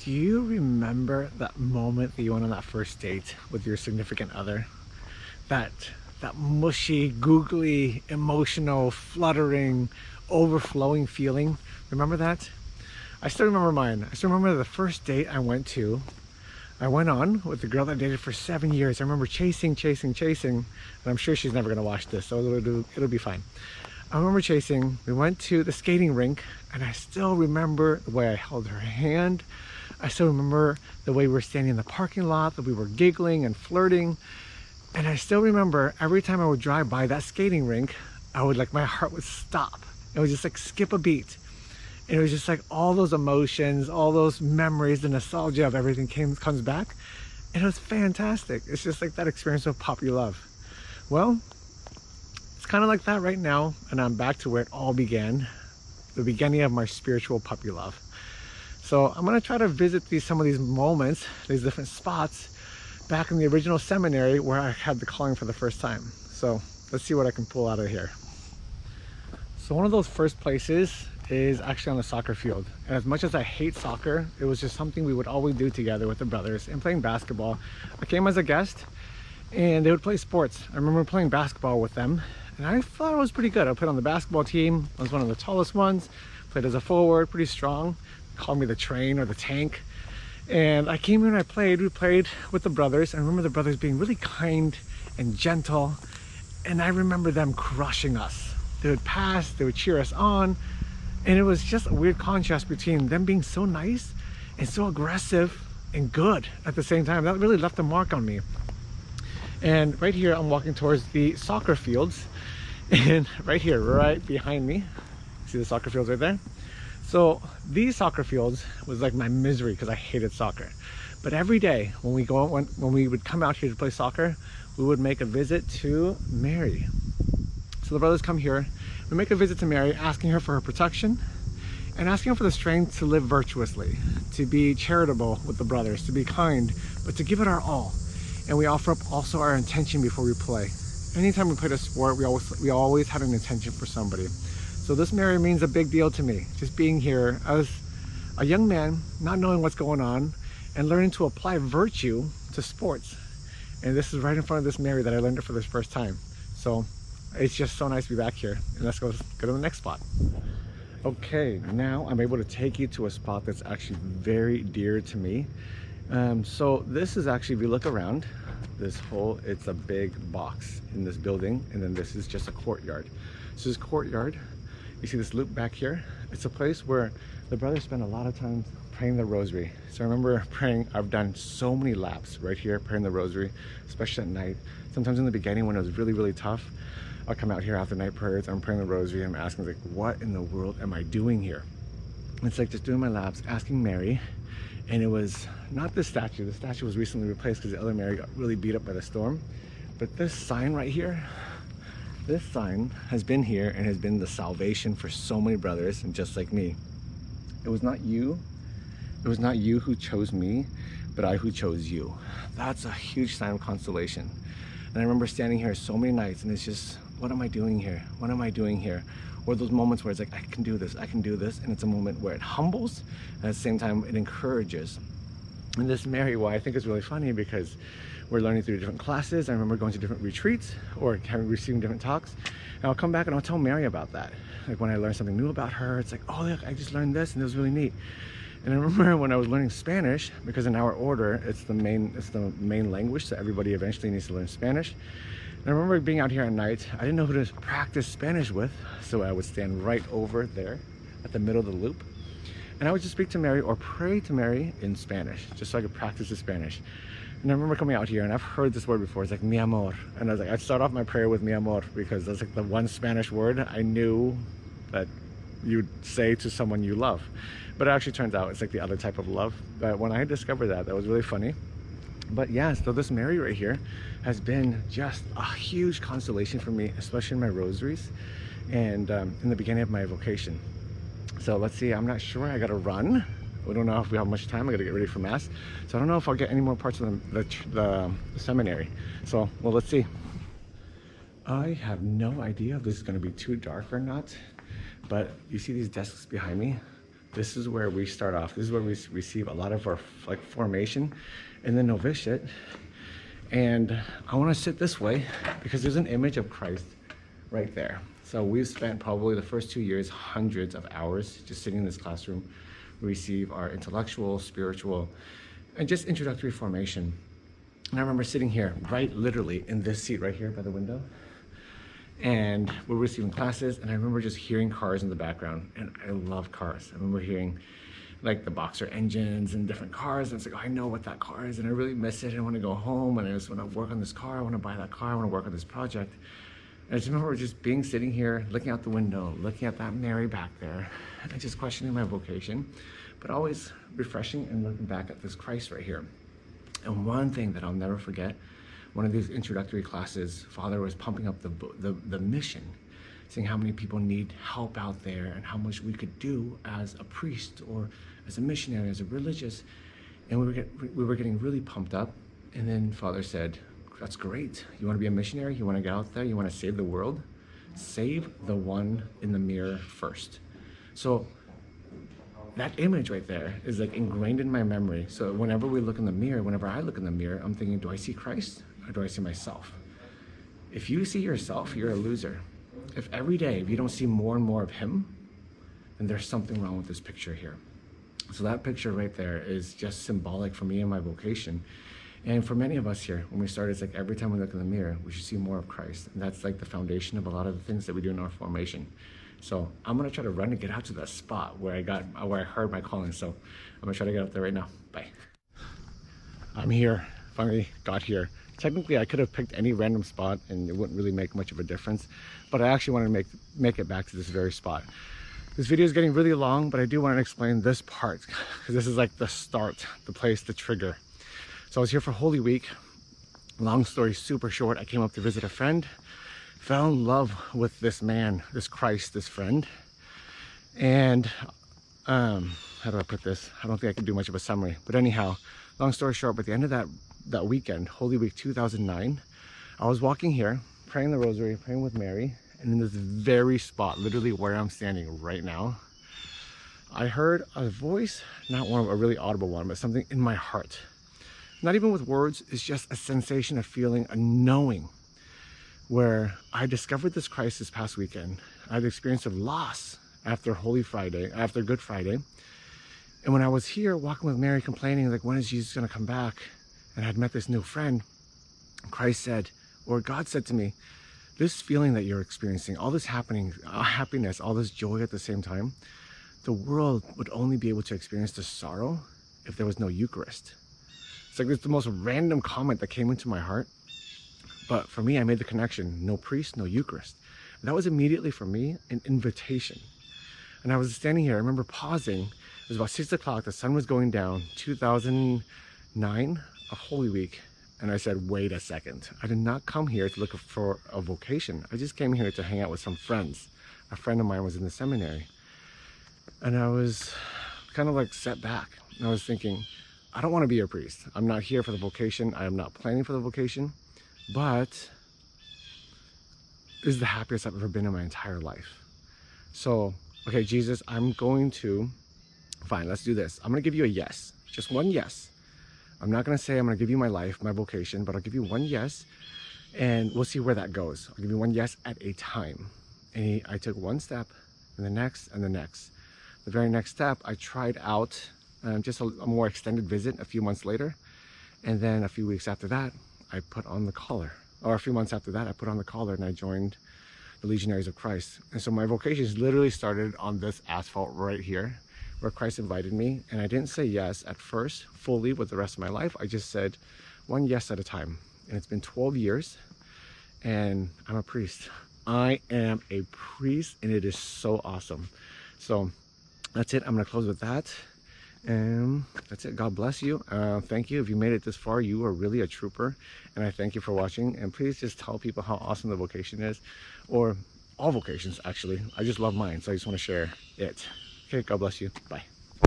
Do you remember that moment that you went on that first date with your significant other? That that mushy, googly, emotional, fluttering, overflowing feeling. Remember that? I still remember mine. I still remember the first date I went on with the girl that I dated for 7 years. I remember chasing, and I'm sure she's never gonna watch this, so it'll be fine. I remember chasing. We went to the skating rink, and I still remember the way I held her hand. I still remember the way we were standing in the parking lot, that we were giggling and flirting. And I still remember every time I would drive by that skating rink, my heart would stop. It would just like skip a beat. And it was just like all those emotions, all those memories, the nostalgia of everything comes back. And it was fantastic. It's just like that experience of puppy love. Well, it's kind of like that right now. And I'm back to where it all began. The beginning of my spiritual puppy love. So I'm gonna try to visit some of these moments, these different spots back in the original seminary where I had the calling for the first time. So let's see what I can pull out of here. So one of those first places is actually on the soccer field. And as much as I hate soccer, it was just something we would always do together with the brothers. And playing basketball, I came as a guest and they would play sports. I remember playing basketball with them and I thought I was pretty good. I played on the basketball team. I was one of the tallest ones, played as a forward, pretty strong. Called me the train or the tank. And I came here and we played with the brothers. I remember the brothers being really kind and gentle. And I remember them crushing us. They would pass, they would cheer us on. And it was just a weird contrast between them being so nice and so aggressive and good at the same time. That really left a mark on me. And right here, I'm walking towards the soccer fields. And right here, right behind me, see the soccer fields right there? So these soccer fields was like my misery because I hated soccer. But every day when we would come out here to play soccer, we would make a visit to Mary. So the brothers come here, we make a visit to Mary, asking her for her protection and asking her for the strength to live virtuously, to be charitable with the brothers, to be kind, but to give it our all. And we offer up also our intention before we play. Anytime we played a sport, we always had an intention for somebody. So this Mary means a big deal to me. Just being here as a young man, not knowing what's going on, and learning to apply virtue to sports. And this is right in front of this Mary that I learned it for the first time. So it's just so nice to be back here. And let's go to the next spot. Okay, now I'm able to take you to a spot that's actually very dear to me. So this is actually, if you look around, it's a big box in this building, and then this is just a courtyard. So this courtyard, you see this loop back here? It's a place where the brothers spend a lot of time praying the Rosary. So I remember praying, I've done so many laps right here praying the Rosary, especially at night. Sometimes in the beginning when it was really, really tough, I'll come out here after night prayers, I'm praying the Rosary, I'm asking like, what in the world am I doing here? And it's like just doing my laps, asking Mary, and it was not this statue. The statue was recently replaced because the other Mary got really beat up by the storm. But this sign right here, this sign has been here and has been the salvation for so many brothers, and just like me. It was not you who chose me, but I who chose you. That's a huge sign of consolation. And I remember standing here so many nights and it's just, what am I doing here? What am I doing here? Or those moments where it's like, I can do this. And it's a moment where it humbles and at the same time it encourages. And this Mary, well, I think is really funny because we're learning through different classes. I remember going to different retreats or receiving different talks. And I'll come back and I'll tell Mary about that. Like when I learn something new about her, it's like, oh, look, I just learned this and it was really neat. And I remember when I was learning Spanish, because in our order, it's the main language, so everybody eventually needs to learn Spanish. And I remember being out here at night, I didn't know who to practice Spanish with, so I would stand right over there at the middle of the loop. And I would just speak to Mary or pray to Mary in Spanish, just so I could practice the Spanish. And I remember coming out here and I've heard this word before, it's like mi amor. And I was like, I'd start off my prayer with mi amor because that's like the one Spanish word I knew that you'd say to someone you love. But it actually turns out it's like the other type of love. But when I discovered that was really funny. But yeah, so this Mary right here has been just a huge consolation for me, especially in my rosaries and in the beginning of my vocation. So let's see, I'm not sure, I gotta run. We don't know if we have much time. I gotta get ready for Mass. So I don't know if I'll get any more parts of the seminary. So, well, let's see. I have no idea if this is gonna be too dark or not, but you see these desks behind me? This is where we start off. This is where we receive a lot of our like formation in the novitiate. And I want to sit this way because there's an image of Christ right there. So we've spent probably the first 2 years hundreds of hours just sitting in this classroom, receive our intellectual, spiritual, and just introductory formation. And I remember sitting here, right literally in this seat right here by the window, and we're receiving classes, and I remember just hearing cars in the background, and I love cars. I remember hearing like the boxer engines and different cars, and it's like, oh, I know what that car is, and I really miss it. I want to go home, and I just want to work on this car. I want to buy that car. I want to work on this project. And I just remember just sitting here, looking out the window, looking at that Mary back there, and just questioning my vocation, but always refreshing and looking back at this Christ right here. And one thing that I'll never forget, one of these introductory classes, Father was pumping up the mission, saying how many people need help out there and how much we could do as a priest or as a missionary, as a religious. And we were getting really pumped up. And then Father said, that's great. You want to be a missionary? You want to get out there? You want to save the world? Save the one in the mirror first. So that image right there is like ingrained in my memory. So whenever we look in the mirror, whenever I look in the mirror, I'm thinking, do I see Christ or do I see myself? If you see yourself, you're a loser. If every day, if you don't see more and more of him, then there's something wrong with this picture here. So that picture right there is just symbolic for me and my vocation. And for many of us here, when we start, it's like every time we look in the mirror, we should see more of Christ. And that's like the foundation of a lot of the things that we do in our formation. So I'm gonna try to run and get out to that spot where I heard my calling. So I'm gonna try to get up there right now. Bye. I'm here, finally got here. Technically, I could have picked any random spot and it wouldn't really make much of a difference, but I actually want to make it back to this very spot. This video is getting really long, but I do want to explain this part because this is like the start, the place, the trigger. So I was here for Holy Week. Long story super short, I came up to visit a friend, fell in love with this man, this Christ, this friend. And how do I put this? I don't think I can do much of a summary, but anyhow, long story short, by the end of that weekend, Holy Week 2009, I was walking here, praying the Rosary, praying with Mary, and in this very spot, literally where I'm standing right now, I heard a voice, not a really audible one, but something in my heart. Not even with words, it's just a sensation, a feeling, a knowing, where I discovered this Christ this past weekend. I had the experience of loss after Holy Friday, after Good Friday. And when I was here walking with Mary, complaining, like, when is Jesus gonna come back? And I had met this new friend, Christ said, or God said to me, this feeling that you're experiencing, all this happening, happiness, all this joy at the same time, the world would only be able to experience the sorrow if there was no Eucharist. It's like it's the most random comment that came into my heart. But for me, I made the connection, no priest, no Eucharist. And that was immediately for me an invitation. And I was standing here, I remember pausing. It was about 6 o'clock, the sun was going down, 2009, a Holy Week. And I said, wait a second. I did not come here to look for a vocation. I just came here to hang out with some friends. A friend of mine was in the seminary. And I was kind of like set back. And I was thinking, I don't want to be a priest. I'm not here for the vocation. I am not planning for the vocation. But this is the happiest I've ever been in my entire life. So, okay, Jesus, I'm going to, fine, let's do this. I'm going to give you a yes, just one yes. I'm not going to say I'm going to give you my life, my vocation, but I'll give you one yes, and we'll see where that goes. I'll give you one yes at a time. And I took one step, and the next, and the next. The very next step, I tried out just a more extended visit a few months later. And then a few weeks after that, I put on the collar. Or a few months after that, I put on the collar and I joined the Legionaries of Christ. And so my vocation literally started on this asphalt right here, where Christ invited me. And I didn't say yes at first, fully with the rest of my life. I just said one yes at a time. And it's been 12 years and I'm a priest. I am a priest and it is so awesome. So that's it. I'm going to close with that. And that's it. God bless you. Thank you. If you made it this far, you are really a trooper. And I thank you for watching. And please just tell people how awesome the vocation is. Or all vocations, actually. I just love mine. So I just want to share it. Okay. God bless you. Bye.